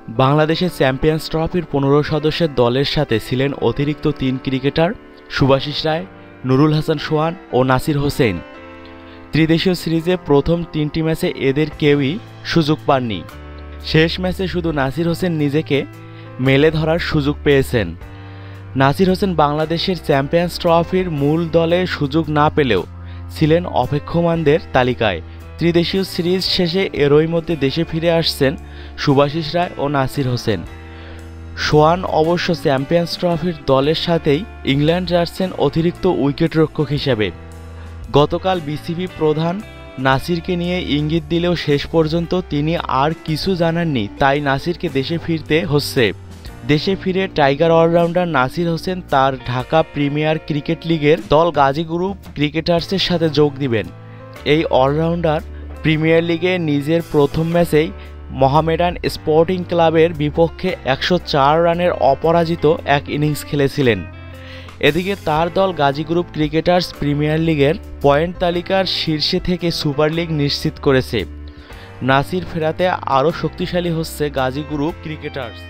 বাংলাদেশের চ্যাম্পিয়ন্স ট্রফির ১৫ সদস্যের দলের সাথে ছিলেন অতিরিক্ত ৩ ক্রিকেটার শুভাশিস রায়, নুরুল হাসান সোহান ও নাসির হোসেন। ত্রিদেশীয় সিরিজে প্রথম ৩টি ম্যাচে এদের কেউই সুযোগ পাননি। শেষ ম্যাচে শুধু নাসির হোসেন নিজেকে মেলে ধরার সুযোগ পেয়েছেন। নাসির হোসেন বাংলাদেশের চ্যাম্পিয়ন্স ট্রফির মূল দলে সুযোগ না পেলেও ছিলেন অপেক্ষমানদের তালিকায়। ত্রিদেশীয় সিরিজ শেষে এরই মধ্যে দেশে ফিরে আসছেন শুভাশিস রায় ও নাসির হোসেন। সোহান অবশ্য চ্যাম্পিয়ন্স ট্রফির দলের সাথেই ইংল্যান্ড যাচ্ছেন অতিরিক্ত উইকেটরক্ষক হিসেবে। গতকাল বিসিবি প্রধান নাসিরকে নিয়ে ইঙ্গিত দিলেও শেষ পর্যন্ত তিনি আর কিছু জানাননি, তাই নাসিরকে দেশে ফিরতে হচ্ছে। দেশে ফিরে টাইগার অলরাউন্ডার নাসির হোসেন তার ঢাকা প্রিমিয়ার ক্রিকেট লিগের দল গাজী গ্রুপ ক্রিকেটার্সের সাথে যোগ দিবেন। এই অলরাউন্ডার প্রিমিয়ার লিগে নিজের প্রথম ম্যাচেই মোহামেডান স্পোর্টিং ক্লাবের বিপক্ষে ১০৪ রানের অপরাজিত এক ইনিংস খেলেছিলেন। এদিকে তার দল গাজী গ্রুপ ক্রিকেটার্স প্রিমিয়ার লিগের পয়েন্ট তালিকার শীর্ষে থেকে সুপার লিগ নিশ্চিত করেছে। নাসির ফেরাতে আরও শক্তিশালী হচ্ছে গাজী গ্রুপ ক্রিকেটার্স।